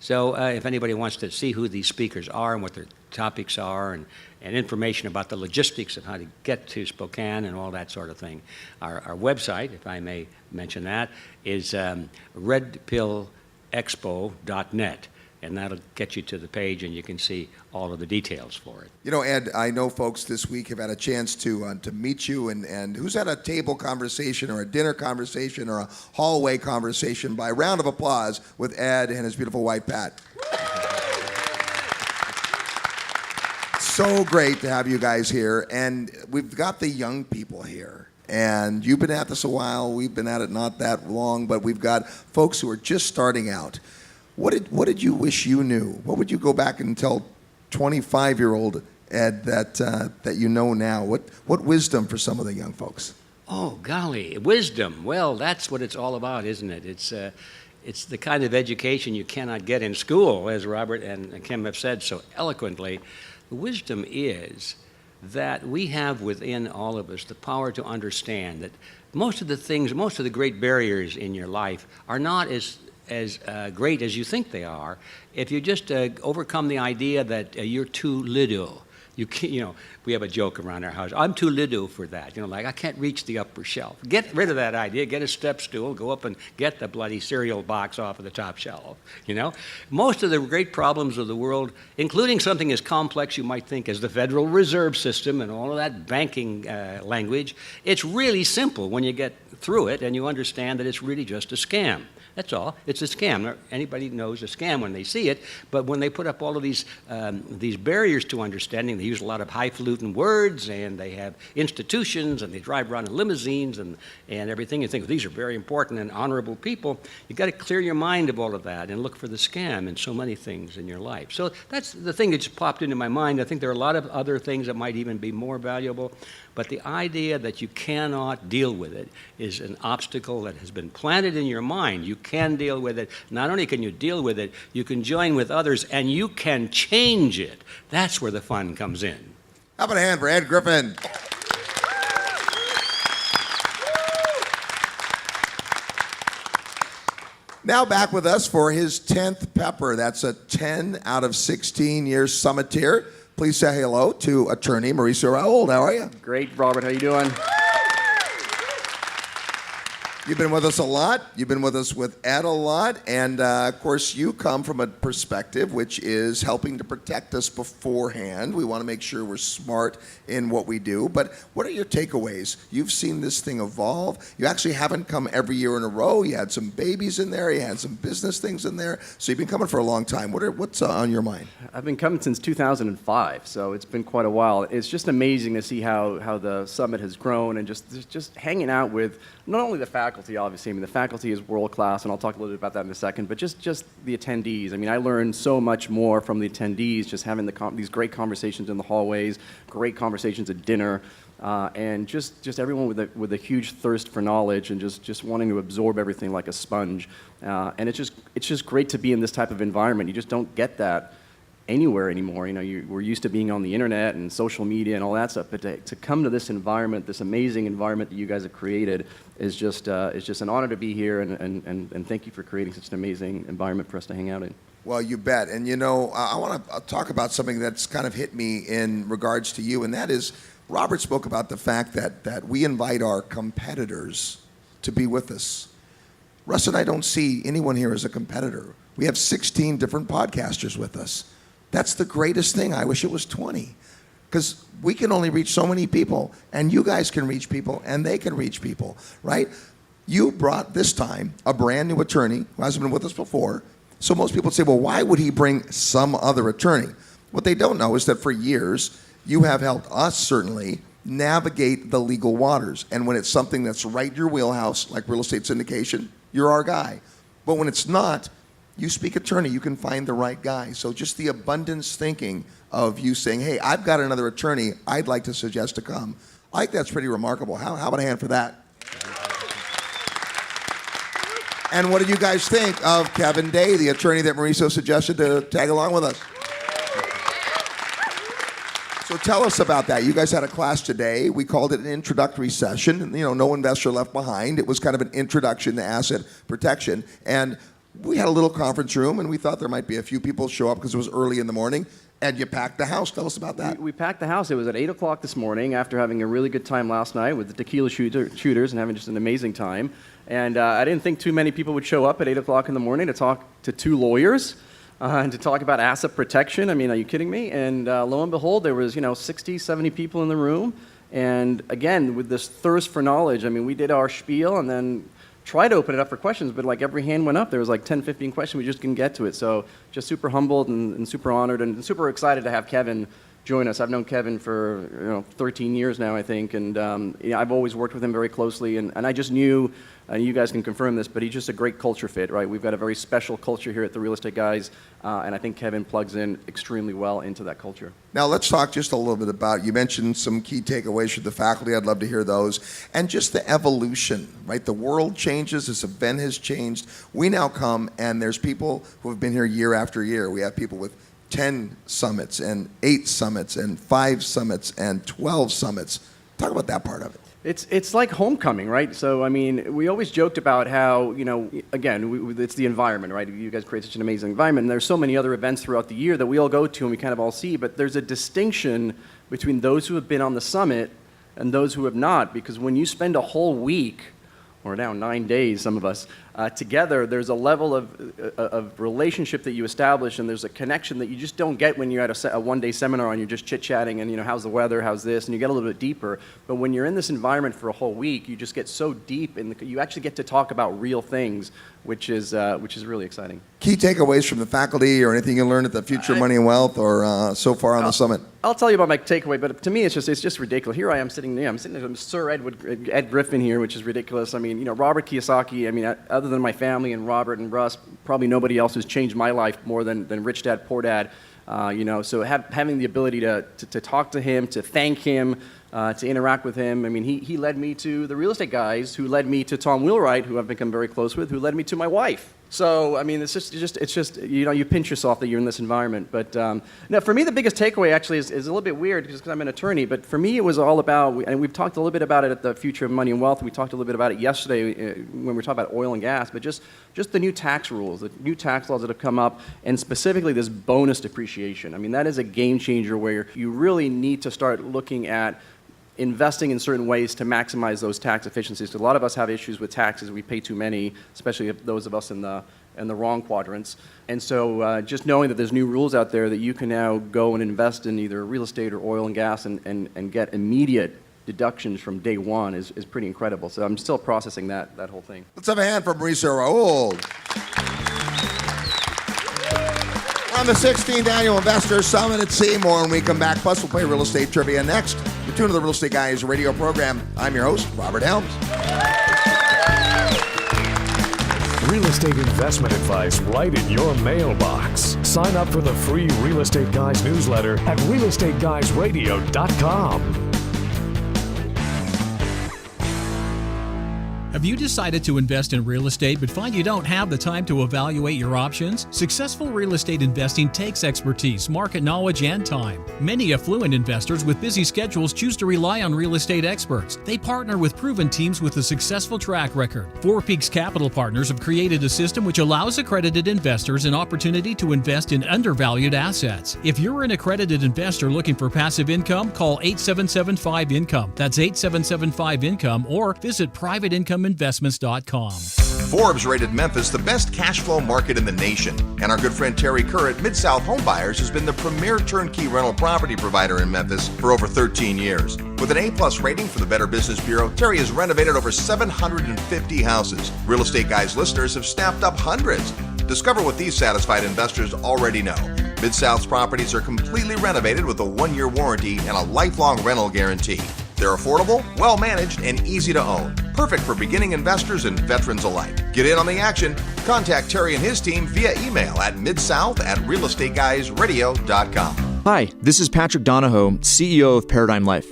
So if anybody wants to see who these speakers are and what their topics are and information about the logistics of how to get to Spokane and all that sort of thing, our website, if I may mention that, is redpillexpo.net. And that'll get you to the page, and you can see all of the details for it. Ed, I know folks this week have had a chance to meet you, and who's had a table conversation or a dinner conversation or a hallway conversation by a round of applause with Ed and his beautiful wife, Pat. So great to have you guys here, and we've got the young people here. And you've been at this a while, we've been at it not that long, but we've got folks who are just starting out. What did you wish you knew? What would you go back and tell 25-year-old Ed that you know now? What wisdom for some of the young folks? Oh, golly, wisdom. Well, that's what it's all about, isn't it? It's the kind of education you cannot get in school, as Robert and Kim have said so eloquently. The wisdom is that we have within all of us the power to understand that most of the great barriers in your life are not as great as you think they are if you just overcome the idea that you're too little, You can't, we have a joke around our house. I'm too little for that. Like I can't reach the upper shelf. Get rid of that idea. Get a step stool. Go up and get the bloody cereal box off of the top shelf. Most of the great problems of the world, including something as complex you might think as the Federal Reserve System and all of that banking language, it's really simple when you get through it and you understand that it's really just a scam. That's all. It's a scam. Anybody knows a scam when they see it, but when they put up all of these barriers to understanding, they use a lot of highfalutin words, and they have institutions, and they drive around in limousines and everything. You think, well, these are very important and honorable people. You've got to clear your mind of all of that and look for the scam in so many things in your life. So that's the thing that just popped into my mind. I think there are a lot of other things that might even be more valuable, but the idea that you cannot deal with it is an obstacle that has been planted in your mind. You can deal with it. Not only can you deal with it, you can join with others, and you can change it. That's where the fun comes in. How about a hand for Ed Griffin? Now back with us for his 10th pepper. That's a 10 out of 16 years summiteer. Please say hello to attorney Mauricio Raoul. How are you? Great, Robert. How you doing? You've been with us a lot. You've been with us with Ed a lot. And, of course, you come from a perspective which is helping to protect us beforehand. We want to make sure we're smart in what we do. But what are your takeaways? You've seen this thing evolve. You actually haven't come every year in a row. You had some babies in there. You had some business things in there. So you've been coming for a long time. What's on your mind? I've been coming since 2005, so it's been quite a while. It's just amazing to see how the summit has grown, and just hanging out with not only the faculty, obviously. I mean, the faculty is world-class, and I'll talk a little bit about that in a second, but just the attendees. I mean, I learned so much more from the attendees, just having these great conversations in the hallways, great conversations at dinner, and just everyone with a huge thirst for knowledge and just wanting to absorb everything like a sponge. And it's just great to be in this type of environment. You just don't get that anywhere anymore. We're used to being on the internet and social media and all that stuff, but to come to this environment, this amazing environment that you guys have created, is just an honor to be here, and thank you for creating such an amazing environment for us to hang out in. Well, you bet. And I want to talk about something that's kind of hit me in regards to you, and that is Robert spoke about the fact that we invite our competitors to be with us. Russ and I don't see anyone here as a competitor. We have 16 different podcasters with us. That's the greatest thing. I wish it was 20. Because we can only reach so many people, and you guys can reach people, and they can reach people, right? You brought this time a brand new attorney who hasn't been with us before. So most people say, well, why would he bring some other attorney? What they don't know is that for years, you have helped us, certainly, navigate the legal waters. And when it's something that's right in your wheelhouse, like real estate syndication, you're our guy. But when it's not, you speak attorney, you can find the right guy. So just the abundance thinking of you saying, hey, I've got another attorney I'd like to suggest to come. I think that's pretty remarkable. How about a hand for that? And what did you guys think of Kevin Day, the attorney that Mauricio suggested to tag along with us? So tell us about that. You guys had a class today. We called it an introductory session. No investor left behind. It was kind of an introduction to asset protection. And we had a little conference room, and we thought there might be a few people show up because it was early in the morning. And you packed the house. Tell us about that. We packed the house. It was at 8 o'clock this morning after having a really good time last night with the tequila shooters and having just an amazing time. And I didn't think too many people would show up at 8 o'clock in the morning to talk to two lawyers and to talk about asset protection. I mean, are you kidding me? And lo and behold, there was 60, 70 people in the room. And again, with this thirst for knowledge, I mean, we did our spiel and then tried to open it up for questions, but like every hand went up. There was like 10, 15 questions. We just couldn't get to it. So just super humbled and super honored and super excited to have Kevin join us. I've known Kevin for 13 years now, I think, and I've always worked with him very closely, and I just knew, you guys can confirm this, but he's just a great culture fit, right? We've got a very special culture here at the Real Estate Guys, and I think Kevin plugs in extremely well into that culture. Now let's talk just a little bit about, you mentioned some key takeaways for the faculty. I'd love to hear those. And just the evolution, right? The world changes, this event has changed. We now come, and there's people who have been here year after year. We have people with 10 summits and 8 summits and 5 summits and 12 summits. Talk about that part of it. It's like homecoming, right? So, I mean, we always joked about how, again, it's the environment, right? You guys create such an amazing environment, and there's so many other events throughout the year that we all go to and we kind of all see, but there's a distinction between those who have been on the summit and those who have not, because when you spend a whole week, or now 9 days, some of us, together, there's a level of relationship that you establish, and there's a connection that you just don't get when you're at a one-day seminar and you're just chit-chatting and, how's the weather, how's this, and you get a little bit deeper. But when you're in this environment for a whole week, you just get so deep, and you actually get to talk about real things, which is really exciting. Key takeaways from the faculty or anything you learned at the Future Money and Wealth or so far on the summit? I'll tell you about my takeaway, but to me, it's just ridiculous. Here I am sitting with Sir Ed Griffin here, which is ridiculous. I mean, Robert Kiyosaki. I mean, other than my family and Robert and Russ, probably nobody else has changed my life more than Rich Dad Poor Dad. So having the ability to talk to him, to thank him, to interact with him. I mean, he led me to the real estate guys, who led me to Tom Wheelwright, who I've become very close with, who led me to my wife. So, I mean, it's just you pinch yourself that you're in this environment. But now, for me, the biggest takeaway actually is a little bit weird because I'm an attorney. But for me, it was all about, and we've talked a little bit about it at the Future of Money and Wealth. We talked a little bit about it yesterday when we were talking about oil and gas. But just the new tax rules, the new tax laws that have come up, and specifically this bonus depreciation. I mean, that is a game changer where you really need to start looking at investing in certain ways to maximize those tax efficiencies. A lot of us have issues with taxes. We pay too many, especially those of us in the wrong quadrants. And so just knowing that there's new rules out there that you can now go and invest in either real estate or oil and gas and get immediate deductions from day one is pretty incredible. So I'm still processing that whole thing. Let's have a hand for Mauricio Raul. On the 16th Annual Investors Summit at Seymour, when we come back, plus we'll play real estate trivia next. You're tuned to the Real Estate Guys radio program. I'm your host, Robert Helms. Real estate investment advice right in your mailbox. Sign up for the free Real Estate Guys newsletter at realestateguysradio.com. Have you decided to invest in real estate but find you don't have the time to evaluate your options? Successful real estate investing takes expertise, market knowledge, and time. Many affluent investors with busy schedules choose to rely on real estate experts. They partner with proven teams with a successful track record. Four Peaks Capital Partners have created a system which allows accredited investors an opportunity to invest in undervalued assets. If you're an accredited investor looking for passive income, call 8775-INCOME. That's 8775-INCOME, or visit privateincomeinvestments.com. Forbes rated Memphis the best cash flow market in the nation. And our good friend Terry Kerr at Mid-South Home Buyers has been the premier turnkey rental property provider in Memphis for over 13 years. With an A+ rating from the Better Business Bureau, Terry has renovated over 750 houses. Real Estate Guys listeners have snapped up hundreds. Discover what these satisfied investors already know. Mid-South's properties are completely renovated with a 1-year warranty and a lifelong rental guarantee. They're affordable, well-managed, and easy to own. Perfect for beginning investors and veterans alike. Get in on the action. Contact Terry and his team via email at midsouth@realestateguysradio.com. Hi, this is Patrick Donahoe, CEO of Paradigm Life.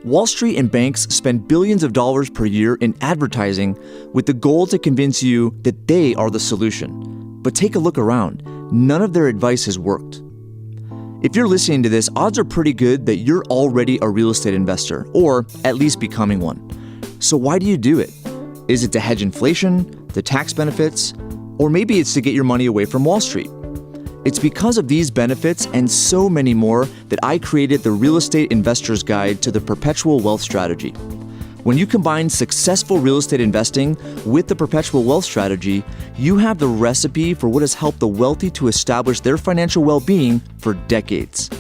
Wall Street and banks spend billions of dollars per year in advertising with the goal to convince you that they are the solution. But take a look around. None of their advice has worked. If you're listening to this, odds are pretty good that you're already a real estate investor, or at least becoming one. So why do you do it? Is it to hedge inflation, the tax benefits, or maybe it's to get your money away from Wall Street? It's because of these benefits and so many more that I created the Real Estate Investor's Guide to the Perpetual Wealth Strategy. When you combine successful real estate investing with the perpetual wealth strategy, you have the recipe for what has helped the wealthy to establish their financial well-being for decades.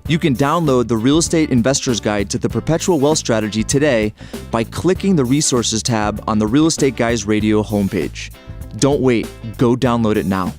You can download the Real Estate Investor's Guide to the Perpetual Wealth Strategy today by clicking the Resources tab on the Real Estate Guys Radio homepage. Don't wait, go download it now.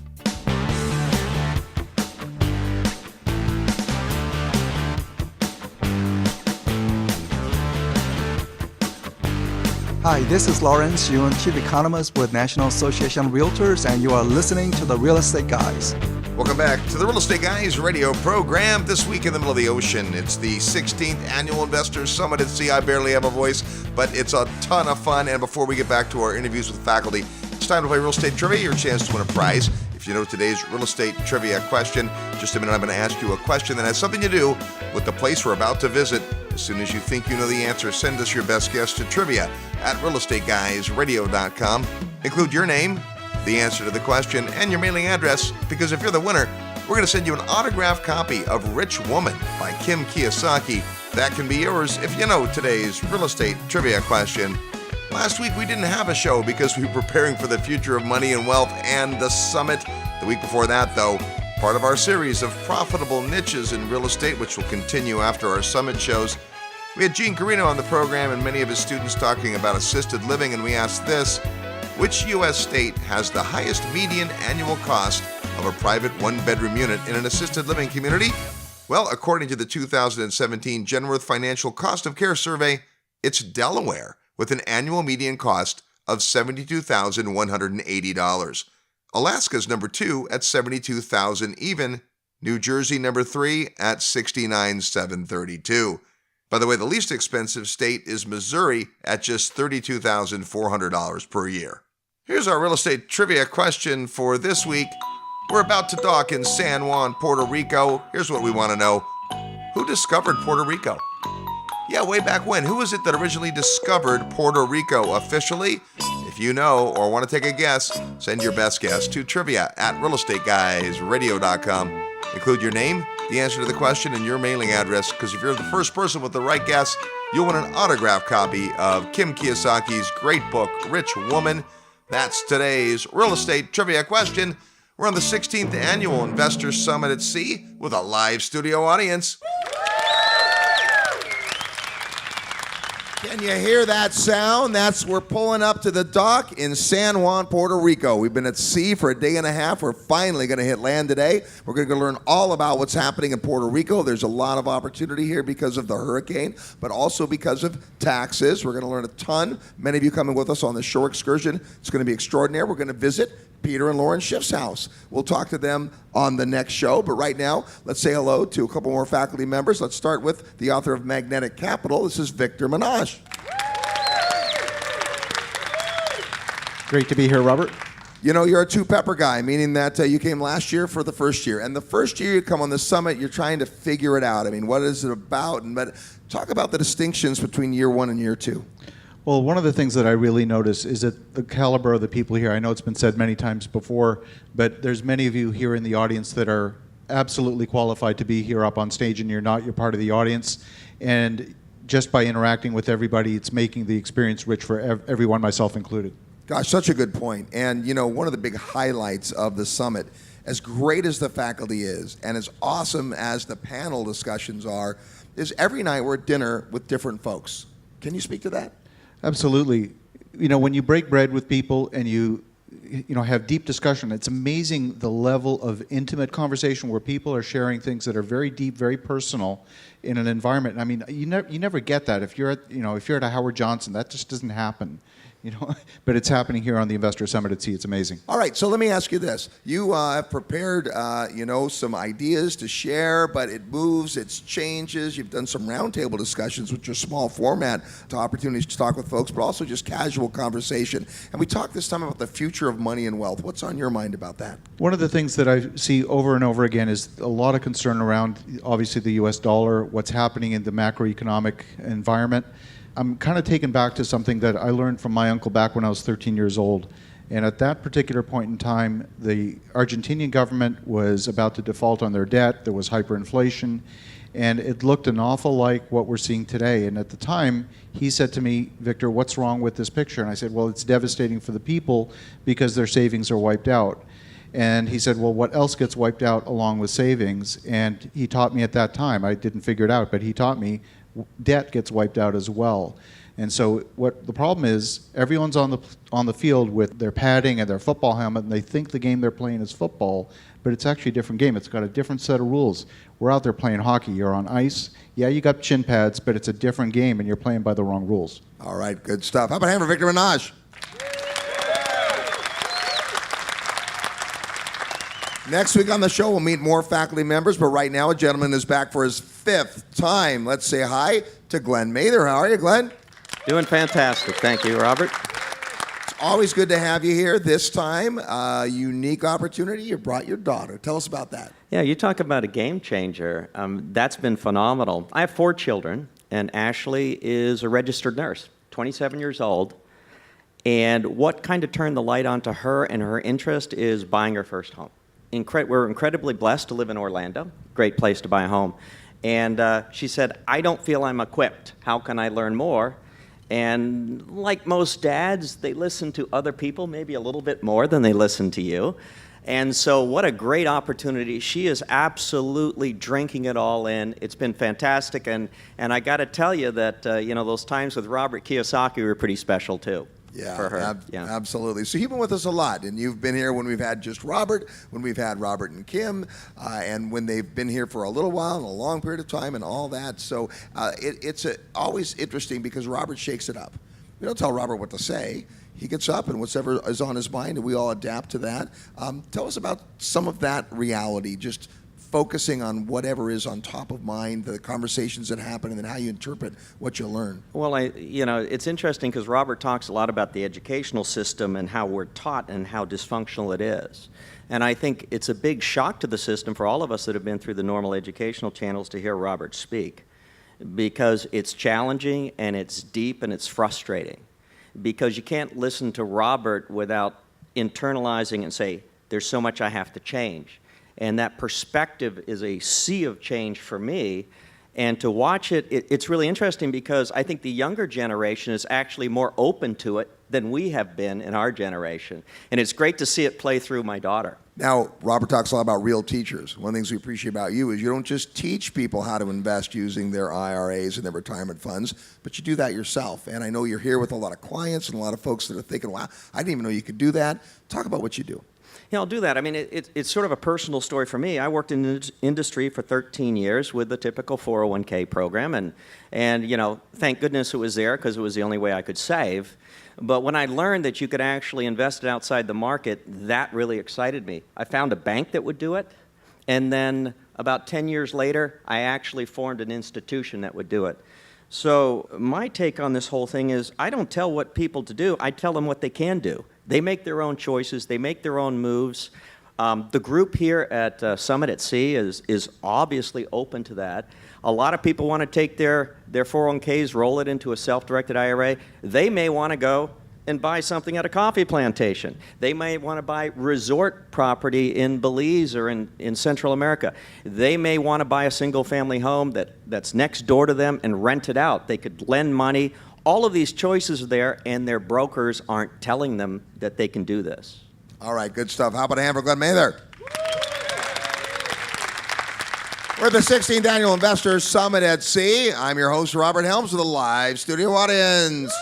Hi, this is Lawrence Yun, Chief Economist with National Association of Realtors, and you are listening to the Real Estate Guys. Welcome back to the Real Estate Guys radio program. This week in the middle of the ocean, it's the 16th Annual Investors Summit at Sea. I barely have a voice, but it's a ton of fun. And before we get back to our interviews with faculty, it's time to play Real Estate Trivia, your chance to win a prize. If you know today's real estate trivia question, just a minute, I'm going to ask you a question that has something to do with the place we're about to visit. As soon as you think you know the answer, send us your best guess to trivia at realestateguysradio.com. Include your name, the answer to the question, and your mailing address, because if you're the winner, we're going to send you an autographed copy of Rich Woman by Kim Kiyosaki. That can be yours if you know today's real estate trivia question. Last week we didn't have a show because we were preparing for the future of money and wealth and the summit. The week before that, though, part of our series of profitable niches in real estate, which will continue after our summit shows, we had Gene Carino on the program and many of his students talking about assisted living, and we asked this: which U.S. state has the highest median annual cost of a private one-bedroom unit in an assisted living community? Well, according to the 2017 Genworth Financial Cost of Care Survey, it's Delaware, with an annual median cost of $72,180. Alaska's number 2 at $72,000 even. New Jersey number 3 at $69,732. By the way, the least expensive state is Missouri at just $32,400 per year. Here's our real estate trivia question for this week. We're about to dock in San Juan, Puerto Rico. Here's what we want to know. Who discovered Puerto Rico? Yeah, way back when. Who was it that originally discovered Puerto Rico officially? If you know or want to take a guess, send your best guess to trivia at realestateguysradio.com. Include your name, the answer to the question, and your mailing address, because if you're the first person with the right guess, you'll win an autographed copy of Kim Kiyosaki's great book, Rich Woman. That's today's real estate trivia question. We're on the 16th Annual Investor Summit at Sea with a live studio audience. Can you hear that sound? We're pulling up to the dock in San Juan, Puerto Rico. We've been at sea for a day and a half. We're finally going to hit land today. We're going to learn all about what's happening in Puerto Rico. There's a lot of opportunity here because of the hurricane, but also because of taxes. We're going to learn a ton. Many of you coming with us on the shore excursion. It's going to be extraordinary. We're going to visit Peter and Lauren Schiff's house. We'll talk to them on the next show, but right now, let's say hello to a couple more faculty members. Let's start with the author of Magnetic Capital. This is Victor Minaj. Great to be here, Robert. You know, you're a two-pepper guy, meaning that you came last year for the first year. And the first year you come on the summit, you're trying to figure it out. I mean, what is it about? But talk about the distinctions between year one and year two. Well, one of the things that I really notice is that the caliber of the people here, I know it's been said many times before, but there's many of you here in the audience that are absolutely qualified to be here up on stage, and you're part of the audience. And just by interacting with everybody, it's making the experience rich for everyone, myself included. Gosh, such a good point. And, you know, one of the big highlights of the summit, as great as the faculty is, and as awesome as the panel discussions are, is every night we're at dinner with different folks. Can you speak to that? Absolutely. You know, when you break bread with people and you have deep discussion, it's amazing the level of intimate conversation where people are sharing things that are very deep, very personal in an environment. I mean, you never get that if you're at a Howard Johnson. That just doesn't happen. But it's happening here on the Investor Summit at Sea. It's amazing. All right, so let me ask you this. You have prepared, some ideas to share, but it moves, it changes. You've done some roundtable discussions, which are small format to opportunities to talk with folks, but also just casual conversation. And we talked this time about the future of money and wealth. What's on your mind about that? One of the things that I see over and over again is a lot of concern around, obviously, the U.S. dollar, what's happening in the macroeconomic environment. I'm kind of taken back to something that I learned from my uncle back when I was 13 years old. And at that particular point in time, the Argentinian government was about to default on their debt. There was hyperinflation. And it looked an awful like what we're seeing today. And at the time, he said to me, Victor, what's wrong with this picture? And I said, well, it's devastating for the people because their savings are wiped out. And he said, well, what else gets wiped out along with savings? And he taught me at that time. I didn't figure it out, but he taught me debt gets wiped out as well. And so what the problem is, everyone's on the field with their padding and their football helmet, and they think the game they're playing is football, but it's actually a different game. It's got a different set of rules. We're out there playing hockey. You're on ice. Yeah, you got shin pads, but it's a different game, and you're playing by the wrong rules. All right, good stuff. How about a hand for Victor Minaj? Next week on the show, we'll meet more faculty members, but right now, a gentleman is back for his 5th time. Let's say hi to Glenn Mather. How are you, Glenn? Doing fantastic. Thank you, Robert. It's always good to have you here. This time, a unique opportunity. You brought your daughter. Tell us about that. Yeah, you talk about a game changer. That's been phenomenal. I have 4 children, and Ashley is a registered nurse, 27 years old. And what kind of turned the light onto her and her interest is buying her first home. We're incredibly blessed to live in Orlando, great place to buy a home. And she said, I don't feel I'm equipped. How can I learn more? And like most dads, they listen to other people maybe a little bit more than they listen to you. And so what a great opportunity. She is absolutely drinking it all in. It's been fantastic. And I got to tell you that, those times with Robert Kiyosaki were pretty special too. Yeah, for her. Absolutely. So you've been with us a lot, and you've been here when we've had just Robert, when we've had Robert and Kim, and when they've been here for a little while and a long period of time and all that. So it's always interesting because Robert shakes it up. We don't tell Robert what to say. He gets up and whatever is on his mind, and we all adapt to that. Tell us about some of that reality, just focusing on whatever is on top of mind, the conversations that happen, and then how you interpret what you learn. Well, it's interesting because Robert talks a lot about the educational system and how we're taught and how dysfunctional it is. And I think it's a big shock to the system for all of us that have been through the normal educational channels to hear Robert speak, because it's challenging and it's deep and it's frustrating, because you can't listen to Robert without internalizing and say, there's so much I have to change. And that perspective is a sea of change for me. And to watch it's really interesting because I think the younger generation is actually more open to it than we have been in our generation. And it's great to see it play through my daughter. Now, Robert talks a lot about real teachers. One of the things we appreciate about you is you don't just teach people how to invest using their IRAs and their retirement funds, but you do that yourself. And I know you're here with a lot of clients and a lot of folks that are thinking, wow, I didn't even know you could do that. Talk about what you do. Yeah, I'll do that. I mean, it's sort of a personal story for me. I worked in the industry for 13 years with the typical 401k program, and thank goodness it was there because it was the only way I could save. But when I learned that you could actually invest it outside the market, that really excited me. I found a bank that would do it, and then about 10 years later, I actually formed an institution that would do it. So my take on this whole thing is I don't tell what people to do. I tell them what they can do. They make their own choices. They make their own moves. The group here at Summit at Sea is obviously open to that. A lot of people want to take their 401ks, roll it into a self-directed IRA. They may want to go and buy something at a coffee plantation. They may want to buy resort property in Belize or in Central America. They may want to buy a single-family home that's next door to them and rent it out. They could lend money. All of these choices are there, and their brokers aren't telling them that they can do this. All right, good stuff. How about a hand for Glenn Mather? We're at the 16th Annual Investors Summit at Sea. I'm your host, Robert Helms, with a live studio audience.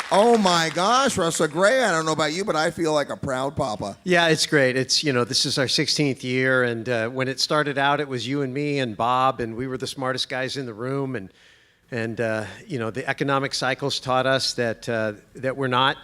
Oh my gosh, Russell Gray, I don't know about you, but I feel like a proud papa. Yeah, it's great. It's, this is our 16th year, and when it started out, it was you and me and Bob, and we were the smartest guys in the room, and the economic cycles taught us that we're not,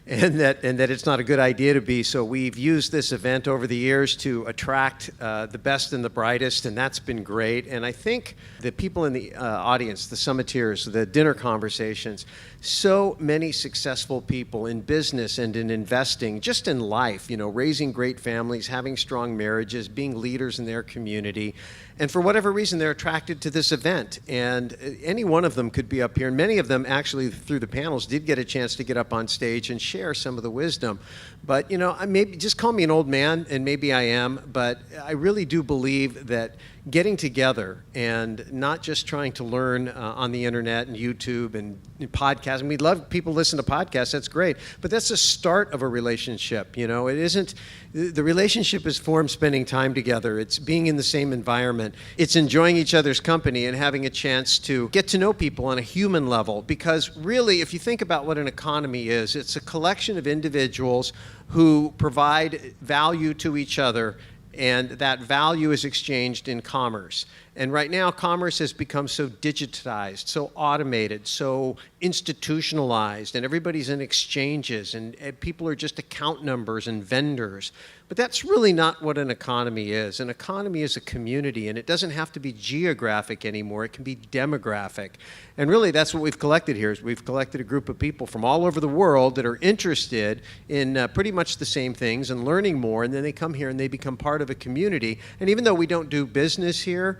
and that it's not a good idea to be. So we've used this event over the years to attract the best and the brightest, and that's been great. And I think the people in the audience, the summiteers, the dinner conversations, so many successful people in business and in investing, just in life, raising great families, having strong marriages, being leaders in their community. And for whatever reason, they're attracted to this event. And any one of them could be up here. And many of them actually, through the panels, did get a chance to get up on stage and share some of the wisdom. But, maybe just call me an old man, and maybe I am, but I really do believe that getting together and not just trying to learn on the internet and YouTube and podcasts. And we love people listen to podcasts. That's great. But that's the start of a relationship. It isn't. The relationship is formed spending time together. It's being in the same environment. It's enjoying each other's company and having a chance to get to know people on a human level. Because really, if you think about what an economy is, it's a collection of individuals who provide value to each other, and that value is exchanged in commerce. And right now, commerce has become so digitized, so automated, so institutionalized, and everybody's in exchanges, and people are just account numbers and vendors. But that's really not what an economy is. An economy is a community, and it doesn't have to be geographic anymore. It can be demographic. And really, that's what we've collected here. Is we've collected a group of people from all over the world that are interested in pretty much the same things and learning more, and then they come here and they become part of a community. And even though we don't do business here,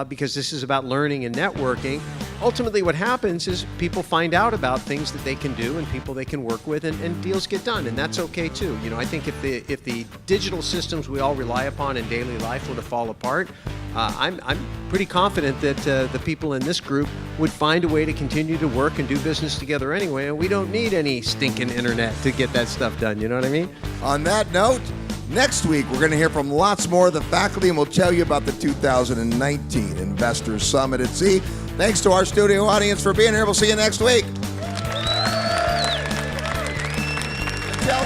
because this is about learning and networking. Ultimately, what happens is people find out about things that they can do and people they can work with, and deals get done, and that's okay too. I think if the digital systems we all rely upon in daily life were to fall apart, I'm pretty confident that the people in this group would find a way to continue to work and do business together anyway, and we don't need any stinking internet to get that stuff done. You know what I mean? On that note, next week we're going to hear from lots more of the faculty, and we'll tell you about the 2019 Investors Summit at Sea. Thanks to our studio audience for being here. We'll see you next week. Until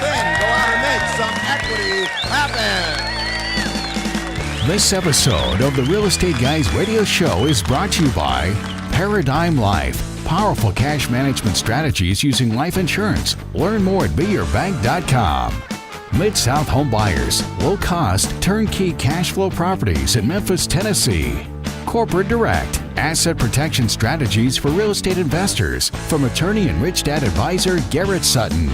then, go out and make some equity happen. This episode of the Real Estate Guys radio show is brought to you by Paradigm Life. Powerful cash management strategies using life insurance. Learn more at beyourbank.com. Mid-South Home Buyers. Low-cost, turnkey cash flow properties in Memphis, Tennessee. Corporate Direct. Asset protection strategies for real estate investors from attorney and rich dad advisor Garrett Sutton.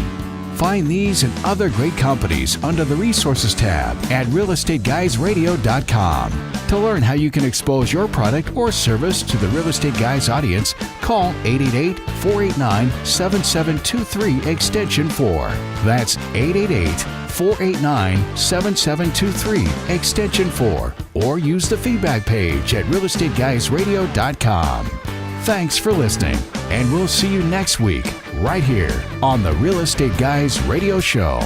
Find these and other great companies under the Resources tab at realestateguysradio.com. To learn how you can expose your product or service to the Real Estate Guys audience, call 888-489-7723 extension 4. That's 888-489-7723 extension 4. Or use the feedback page at realestateguysradio.com. Thanks for listening, and we'll see you next week right here on the Real Estate Guys Radio Show.